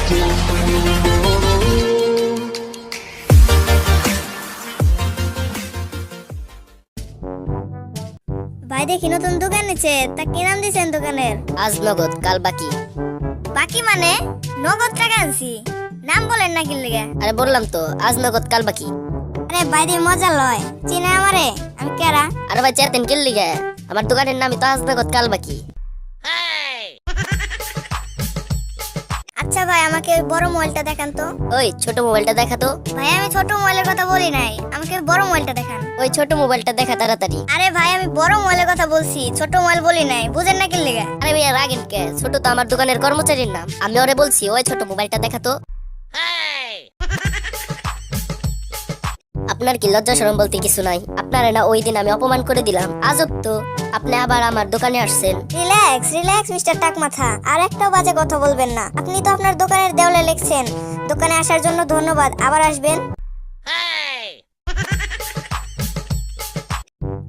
ভাই দেখি নতুন দোকান নিচে, তা কি নাম দিছেন দোকানের? আজ নগদ কাল বাকি। বাকি মানে নগদ টাকা আনছি, নাম বলেন না কি লেগে? আরে বললাম তো আজ নগদ কাল বাকি। আরে ভাই দি মজা লয়, চিনা আমারে? আমি কেরা? আরে ভাই চেতেন কি লিগে? আমার দোকানের নামই তো আজ নগদ কাল বাকি। আচ্ছা ভাই আমাকে ওই বড় মোবাইলটা দেখান তো। ওই ছোট মোবাইলটা দেখা তো। ভাই আমি ছোট মোবাইলের কথা বলি নাই, আমাকে বড় মোবাইলটা দেখান। ওই ছোট মোবাইলটা দেখা তাড়াতাড়ি। আরে ভাই আমি বড় মোবাইলের কথা বলছি, ছোট মোবাইল বলি নাই, বুঝেন না কি লেগে? আরে ভাইয়া রাগেন কে? ছোট তো আমার দোকানের কর্মচারীর নাম। আমি ওরে বলছি ওই ছোট মোবাইলটা দেখা তো। আপনার কি লজ্জা শরম বলতে কিছু নাই? আপনারে না ওই দিন আমি অপমান করে দিলাম? আজব তো, আপনি আবার আমার দোকানে আসছেন। রিল্যাক্স রিল্যাক্স মিস্টার টাকমাথা, আর একটাও বাজে কথা বলবেন না। আপনি তো আপনার দোকানের দেওয়ালে লিখছেন দোকানে আসার জন্য ধন্যবাদ, আবার আসবেন।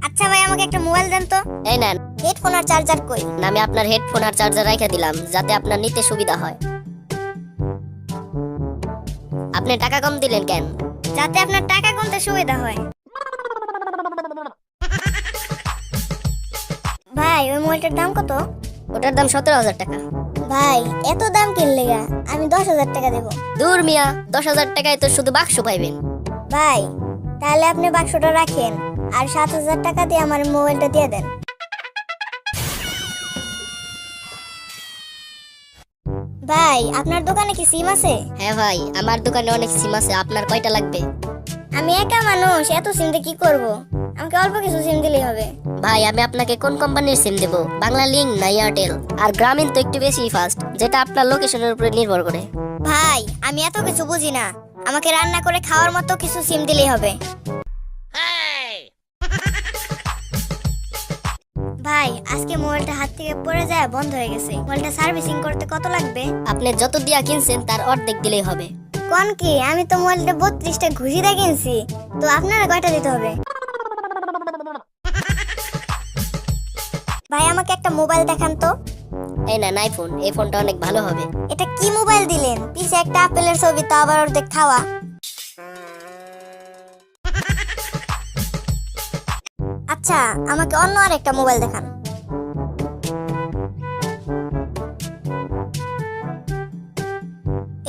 আচ্ছা ভাই আমাকে একটা মোবাইল দেন তো। এই নেন। হেডফোন আর চার্জার কই? না, আমি আপনার হেডফোন আর চার্জার রাইখা দিলাম যাতে আপনার নিতে সুবিধা হয়। আপনি টাকা কম দিলেন কেন? যাতে আপনার টাকা গুনতে সুবিধা হয়। ভাই ওই মোবাইলটার দাম কত? ওটার দাম 17,000 টাকা। ভাই এত দাম কিনলে গা, আমি 10,000 টাকা দেব। দূর মিয়া, 10,000 টাকায় তো শুধু বাক্স পাইবেন। ভাই তাহলে আপনি বাক্সটা রাখেন, আর 7,000 টাকা দিয়ে আমার মোবাইলটা দিয়ে দেন। ভাই আপনার দোকানে কি সিম আছে? হ্যাঁ ভাই, আমার দোকানে অনেক সিম আছে। আপনার কয়টা লাগবে? আমি একা মানুষ, এত সিম দিয়ে কি করব? আমাকে অল্প কিছু সিম দিলেই হবে। ভাই আমি আপনাকে কোন কোম্পানির সিম দেব? বাংলা লিংক না এয়ারটেল? আর গ্রামীণ তো একটু বেশি ফাস্ট, যেটা আপনার লোকেশনের উপরে নির্ভর করে। ভাই আমি এত কিছু বুঝি না, আমাকে রান্না করে খাওয়ার মতো কিছু সিম দিলেই হবে। ভাই আজকে মোবাইলটা হাত থেকে পড়ে যায় বন্ধ হয়ে গেছে, মোবাইলটা সার্ভিসিং করতে কত লাগবে? আপনি যত দিয়া কিনছেন তার অর্ধেক দিলেই হবে। কোন কি, আমি তো মোবাইলটা 32টা ঘুষি দিয়ে কিনছি, তো আপনারা কয়টা দিতে হবে? ভাই আমাকে একটা মোবাইল দেখান তো। এই না আইফোন, এই ফোনটা অনেক ভালো হবে। এটা কি মোবাইল দিলেন? পিছে একটা আপেলের ছবি, তো আবার অর্ধেক খাওয়া। আচ্ছা আমাকে অন্য আর একটা মোবাইল দেখান।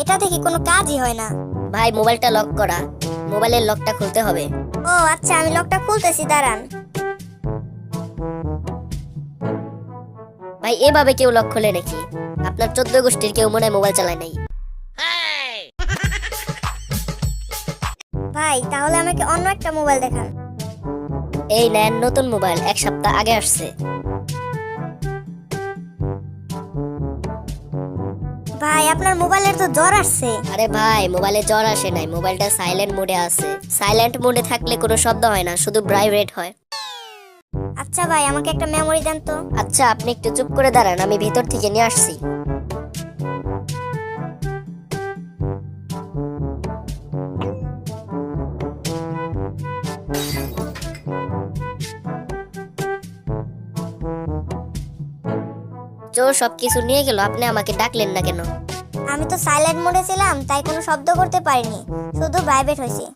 এটা দেখি কোনো কাজই হয় না। ভাই মোবাইলটা লক করা, মোবাইলের লকটা খুলতে হবে। ও আচ্ছা আমি লকটা খুলতেছি, দাঁড়ান। ভাই এভাবে কেউ লক খোলে নাকি? আপনার 14 গোষ্ঠীর কেউ মনে হয় মোবাইল চালায় নাই। ভাই তাহলে আমাকে অন্য একটা মোবাইল দেখান। এই নেন নতুন মোবাইল, 1 সপ্তাহ আগে আসছে। ভাই আপনার মোবাইলের তো জ্বর আসছে। আরে ভাই মোবাইলে জ্বর আসে নাই, মোবাইলটা সাইলেন্ট মোডে আছে। সাইলেন্ট মোডে থাকলে কোনো শব্দ হয় না, শুধু ভাইব্রেট হয়। আচ্ছা ভাই আমাকে একটা মেমোরি দেন তো। আচ্ছা আপনি একটু চুপ করে দাঁড়ান, আমি ভিতর থেকে নিয়ে আসছি। চোর সবকিছু নিয়ে গেল, আপনি আমাকে ডাকলেন না কেন? আমি তো সাইলেন্ট মোডে ছিলাম, তাই কোনো শব্দ করতে পারিনি, শুধু ভাইব্রেট হয়েছে।